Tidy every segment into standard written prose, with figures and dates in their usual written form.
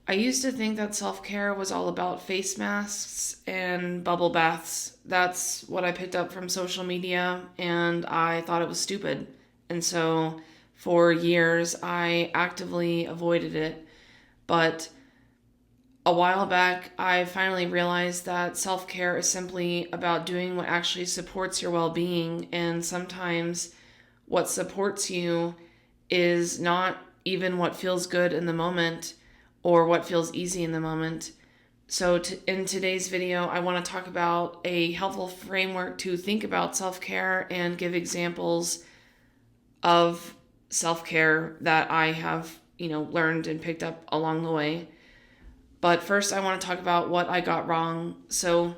I used to think that self-care was all about face masks and bubble baths. That's what I picked up from social media, and I thought it was stupid. And so for years, I actively avoided it. But a while back, I finally realized that self care is simply about doing what actually supports your well being. And sometimes what supports you is not even what feels good in the moment or what feels easy in the moment. So, in today's video, I want to talk about a helpful framework to think about self care and give examples of self care that I have, learned and picked up along the way. But first, I want to talk about what I got wrong. So,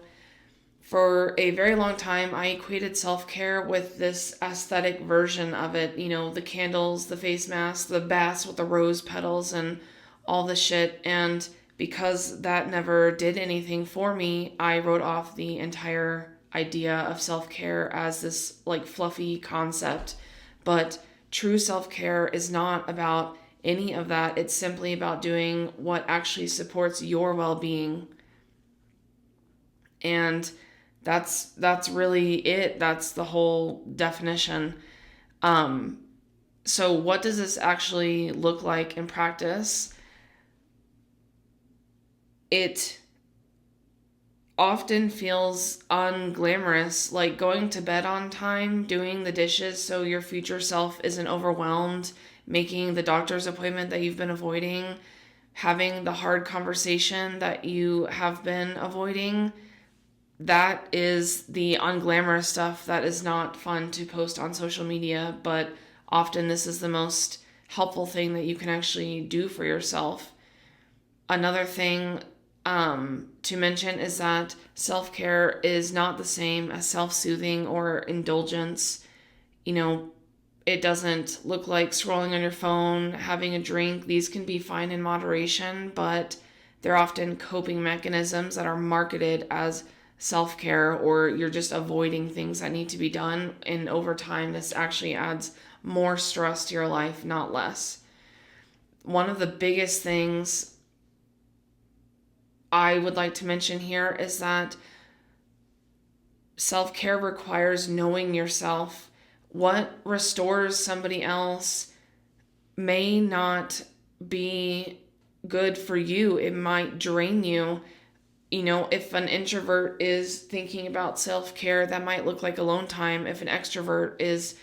for a very long time, I equated self care with this aesthetic version of it. The candles, the face masks, the baths with the rose petals, and all the shit. And because that never did anything for me, I wrote off the entire idea of self care as this like fluffy concept. But true self care is not about any of that. It's simply about doing what actually supports your well being. And that's really it. That's the whole definition. Um, so what does this actually look like in practice? It often feels unglamorous, like going to bed on time, doing the dishes so your future self isn't overwhelmed, making the doctor's appointment that you've been avoiding, having the hard conversation that you have been avoiding. That is the unglamorous stuff that is not fun to post on social media, but often this is the most helpful thing that you can actually do for yourself. Another thing to mention is that self-care is not the same as self-soothing or indulgence. It doesn't look like scrolling on your phone, having a drink. These can be fine in moderation, but they're often coping mechanisms that are marketed as self-care, or you're just avoiding things that need to be done. And over time, this actually adds more stress to your life, not less. One of the biggest things I would like to mention here is that self-care requires knowing yourself. What restores somebody else may not be good for you. It might drain you. If an introvert is thinking about self-care, that might look like alone time. If an extrovert is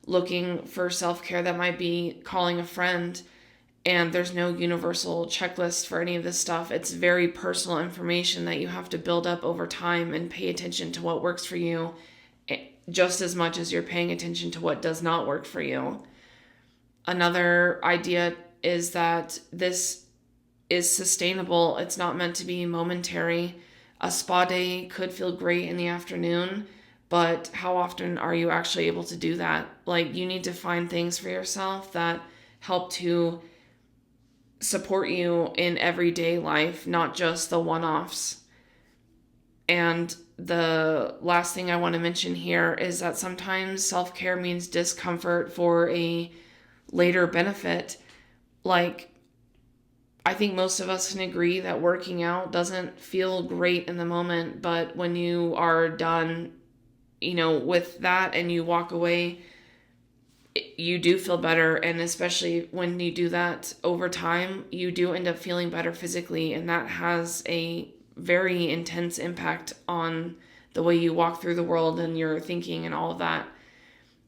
looking for self-care, that might be calling a friend. And there's no universal checklist for any of this stuff. It's very personal information that you have to build up over time and pay attention to what works for you just as much as you're paying attention to what does not work for you. Another idea is that this is sustainable. It's not meant to be momentary. A spa day could feel great in the afternoon, but how often are you actually able to do that? Like, you need to find things for yourself that help to support you in everyday life, not just the one-offs. And the last thing I want to mention here is that sometimes self-care means discomfort for a later benefit. Like, I think most of us can agree that working out doesn't feel great in the moment, but when you are done, with that and you walk away, you do feel better. And especially when you do that over time, you do end up feeling better physically, and that has a very intense impact on the way you walk through the world and your thinking and all of that.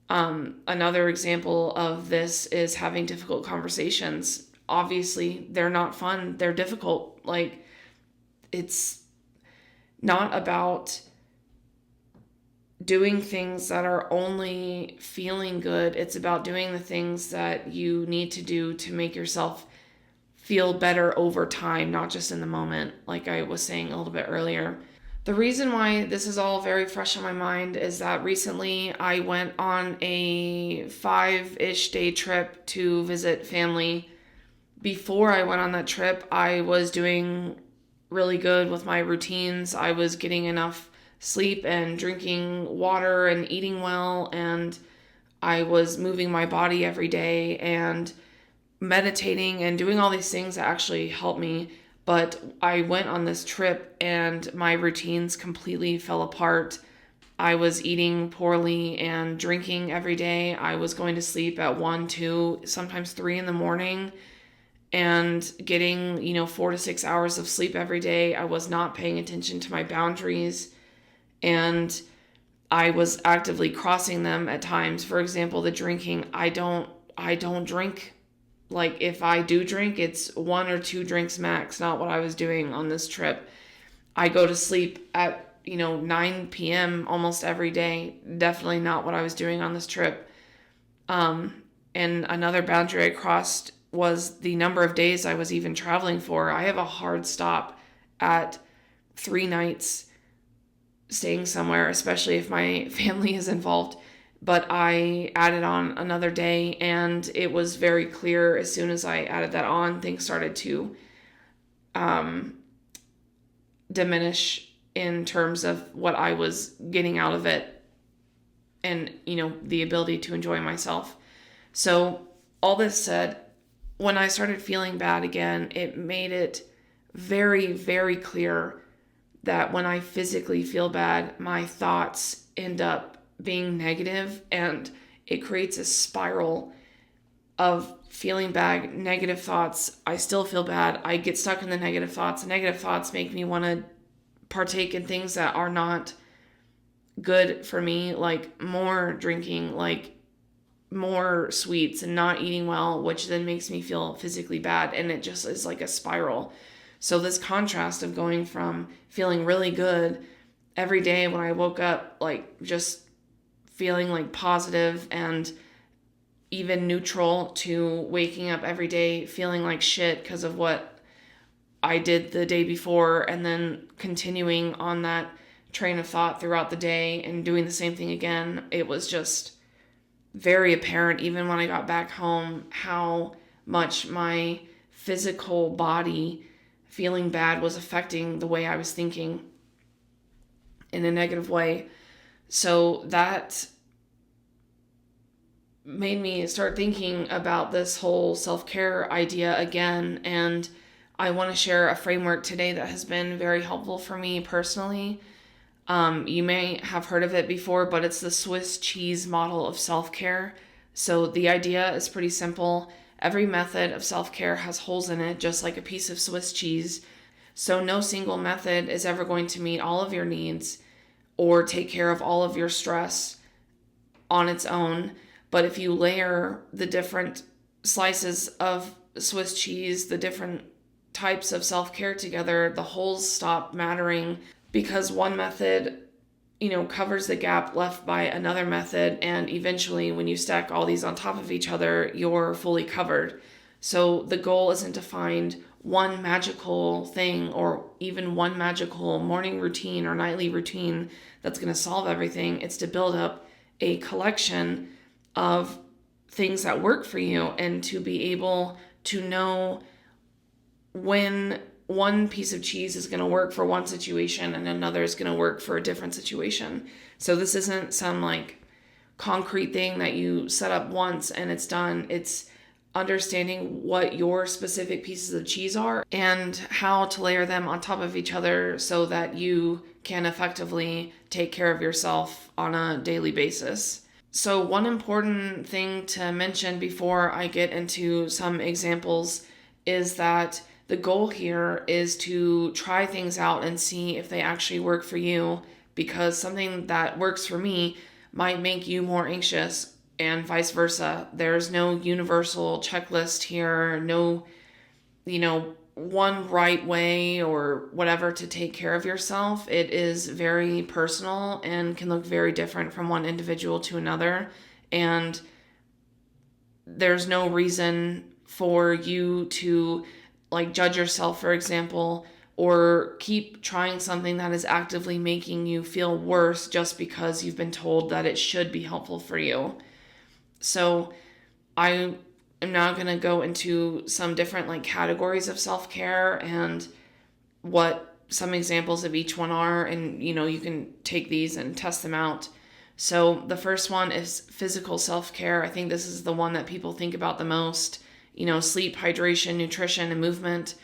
Another example of this is having difficult conversations. Obviously, they're not fun. They're difficult. Like, it's not about doing things that are only feeling good. It's about doing the things that you need to do to make yourself feel better over time, not just in the moment, like I was saying a little bit earlier. The reason why this is all very fresh in my mind is that recently I went on a 5-ish day trip to visit family. Before I went on that trip, I was doing really good with my routines. I was getting enough sleep and drinking water and eating well, and I was moving my body every day and meditating and doing all these things that actually help me. But I went on this trip and my routines completely fell apart. I was eating poorly and drinking every day. I was going to sleep at 1, 2, sometimes 3 in the morning and getting, 4 to 6 hours of sleep every day. I was not paying attention to my boundaries and I was actively crossing them at times. For example, the drinking, I don't drink. Like if I do drink, it's 1 or 2 drinks max, not what I was doing on this trip. I go to sleep at 9 p.m. almost every day. Definitely not what I was doing on this trip. And another boundary I crossed was the number of days I was even traveling for. I have a hard stop at 3 nights staying somewhere, especially if my family is involved. But I added on another day, and it was very clear as soon as I added that on, things started to diminish in terms of what I was getting out of it and, the ability to enjoy myself. So all this said, when I started feeling bad again, it made it very, very clear that when I physically feel bad, my thoughts end up being negative, and it creates a spiral of feeling bad, negative thoughts. I still feel bad. I get stuck in the negative thoughts. Negative thoughts make me want to partake in things that are not good for me, like more drinking, like more sweets and not eating well, which then makes me feel physically bad. And it just is like a spiral. So this contrast of going from feeling really good every day when I woke up, like just feeling like positive and even neutral, to waking up every day feeling like shit because of what I did the day before, and then continuing on that train of thought throughout the day and doing the same thing again. It was just very apparent, even when I got back home, how much my physical body feeling bad was affecting the way I was thinking in a negative way. So that made me start thinking about this whole self-care idea again. And I want to share a framework today that has been very helpful for me personally. You may have heard of it before, but it's the Swiss cheese model of self-care. So the idea is pretty simple. Every method of self-care has holes in it, just like a piece of Swiss cheese. So no single method is ever going to meet all of your needs or take care of all of your stress on its own. But if you layer the different slices of Swiss cheese, the different types of self-care together, the holes stop mattering, because one method, covers the gap left by another method. And eventually when you stack all these on top of each other, you're fully covered. So the goal isn't to find one magical thing or even one magical morning routine or nightly routine that's going to solve everything. It's to build up a collection of things that work for you, and to be able to know when one piece of cheese is going to work for one situation and another is going to work for a different situation. So this isn't some like concrete thing that you set up once and it's done. It's understanding what your specific pieces of cheese are and how to layer them on top of each other so that you can effectively take care of yourself on a daily basis. So one important thing to mention before I get into some examples is that the goal here is to try things out and see if they actually work for you, because something that works for me might make you more anxious and vice versa. There's no universal checklist here, no, one right way or whatever to take care of yourself. It is very personal and can look very different from one individual to another. And there's no reason for you to judge yourself, for example, or keep trying something that is actively making you feel worse just because you've been told that it should be helpful for you. So I am now going to go into some different categories of self-care and what some examples of each one are. And, you can take these and test them out. So the first one is physical self-care. I think this is the one that people think about the most. Sleep, hydration, nutrition, and movement.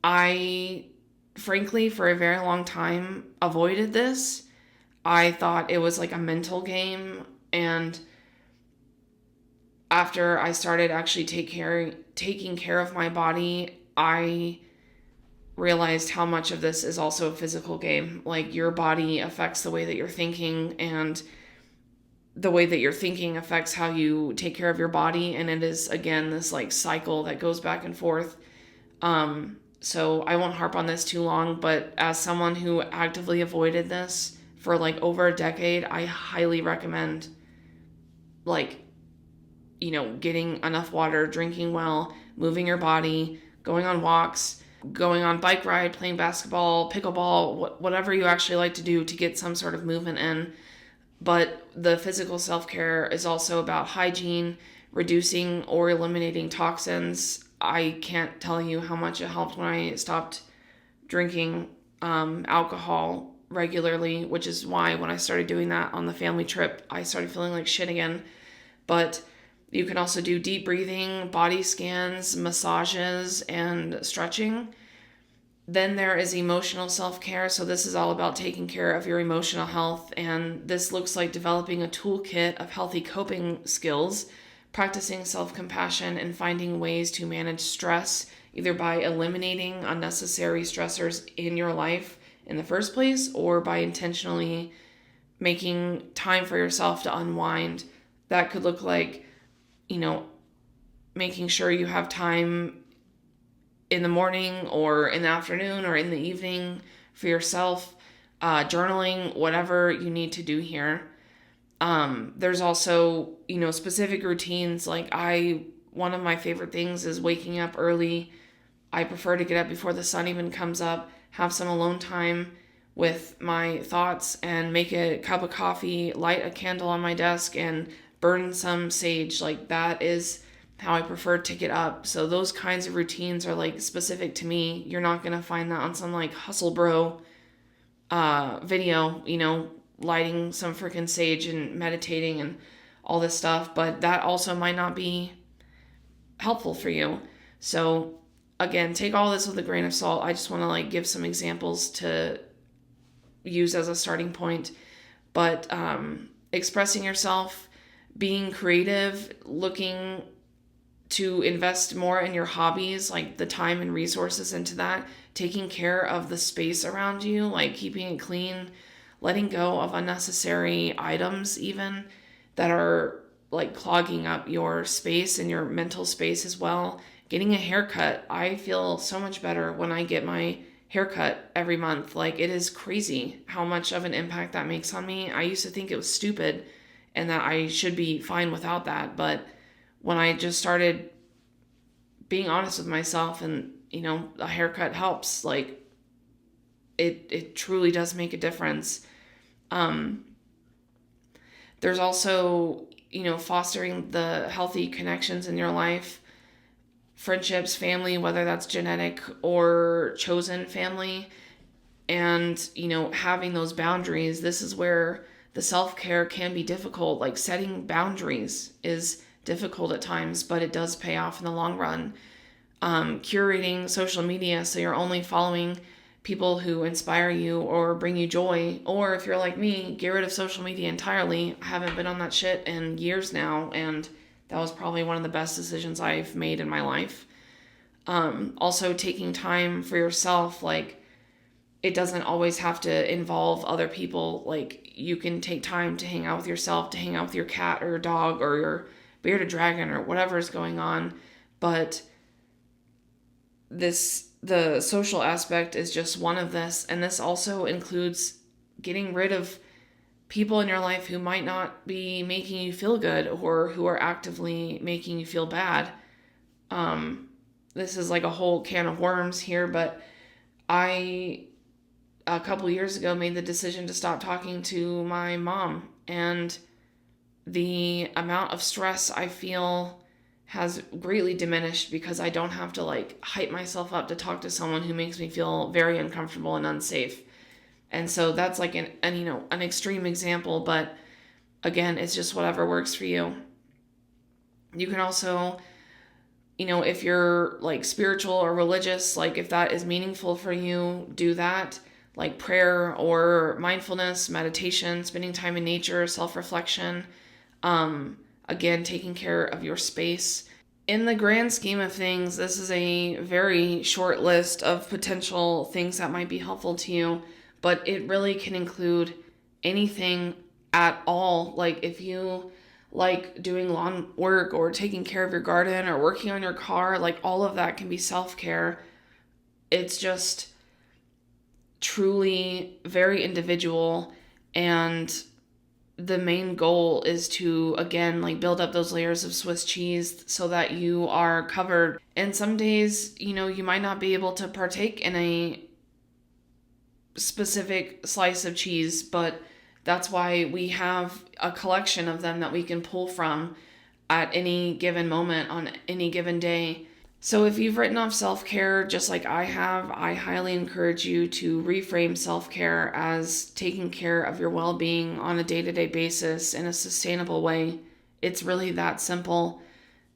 I, frankly, for a very long time, avoided this. I thought it was like a mental game. And after I started actually taking care of my body, I realized how much of this is also a physical game. Like, your body affects the way that you're thinking, and the way that you're thinking affects how you take care of your body. And it is, again, this like cycle that goes back and forth. So I won't harp on this too long, but as someone who actively avoided this for like over a decade, I highly recommend, like, getting enough water, drinking well, moving your body, going on walks, going on bike ride, playing basketball, pickleball, whatever you actually like to do to get some sort of movement in. But the physical self-care is also about hygiene, reducing or eliminating toxins. I can't tell you how much it helped when I stopped drinking alcohol regularly, which is why when I started doing that on the family trip, I started feeling like shit again. But you can also do deep breathing, body scans, massages, and stretching. Then there is emotional self-care. So this is all about taking care of your emotional health. And this looks like developing a toolkit of healthy coping skills, practicing self-compassion, and finding ways to manage stress, either by eliminating unnecessary stressors in your life in the first place, or by intentionally making time for yourself to unwind. That could look like, making sure you have time in the morning or in the afternoon or in the evening for yourself, journaling, whatever you need to do here. There's also, specific routines. Like, one of my favorite things is waking up early. I prefer to get up before the sun even comes up, have some alone time with my thoughts, and make a cup of coffee, light a candle on my desk, and burn some sage. Like, that is how I prefer to get up. So those kinds of routines are like specific to me. You're not going to find that on some like hustle bro video, lighting some freaking sage and meditating and all this stuff, but that also might not be helpful for you. So again, take all this with a grain of salt. I just want to like give some examples to use as a starting point. But expressing yourself, being creative, looking to invest more in your hobbies, like the time and resources into that, taking care of the space around you, like keeping it clean, letting go of unnecessary items even that are like clogging up your space and your mental space as well. Getting a haircut. I feel so much better when I get my haircut every month. Like, it is crazy how much of an impact that makes on me. I used to think it was stupid and that I should be fine without that, but when I just started being honest with myself, and a haircut helps, like, it truly does make a difference. There's also, fostering the healthy connections in your life, friendships, family, whether that's genetic or chosen family, and, having those boundaries. This is where the self-care can be difficult. Like, setting boundaries is difficult at times, but it does pay off in the long run. Curating social media so you're only following people who inspire you or bring you joy. Or if you're like me, get rid of social media entirely. I haven't been on that shit in years now, and that was probably one of the best decisions I've made in my life. Also taking time for yourself. Like, it doesn't always have to involve other people. Like, you can take time to hang out with yourself, to hang out with your cat or your dog or your bearded dragon or whatever is going on. But the social aspect is just one of this. And this also includes getting rid of people in your life who might not be making you feel good or who are actively making you feel bad. This is like a whole can of worms here, but I, a couple years ago, made the decision to stop talking to my mom, and the amount of stress I feel has greatly diminished because I don't have to like hype myself up to talk to someone who makes me feel very uncomfortable and unsafe. And so that's like an extreme example, but again, it's just whatever works for you. You can also You know, if you're like spiritual or religious, like if that is meaningful for you, do that. Like prayer or mindfulness, meditation, spending time in nature, self-reflection. Again, taking care of your space. In the grand scheme of things, this is a very short list of potential things that might be helpful to you, but it really can include anything at all. Like if you like doing lawn work or taking care of your garden or working on your car, like all of that can be self-care. It's just truly very individual, and the main goal is to, again, like build up those layers of Swiss cheese so that you are covered. And some days, you know, you might not be able to partake in a specific slice of cheese, but that's why we have a collection of them that we can pull from at any given moment on any given day. So if you've written off self-care just like I have, I highly encourage you to reframe self-care as taking care of your well-being on a day-to-day basis in a sustainable way. It's really that simple.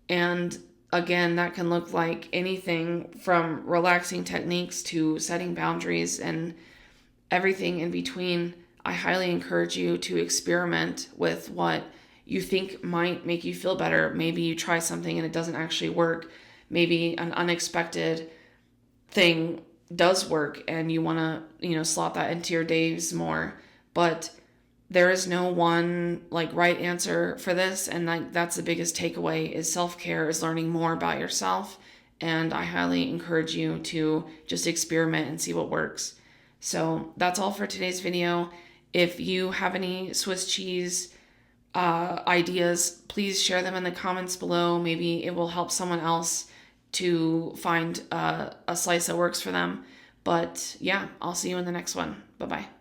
And again, that can look like anything from relaxing techniques to setting boundaries and everything in between. I highly encourage you to experiment with what you think might make you feel better. Maybe you try something and it doesn't actually work. Maybe an unexpected thing does work and you want to, you know, slot that into your days more. But there is no one like right answer for this, and like that's the biggest takeaway is self-care is learning more about yourself, and I highly encourage you to just experiment and see what works. So that's all for today's video. If you have any Swiss cheese ideas, please share them in the comments below. Maybe it will help someone else to find a slice that works for them. But yeah, I'll see you in the next one. Bye-bye.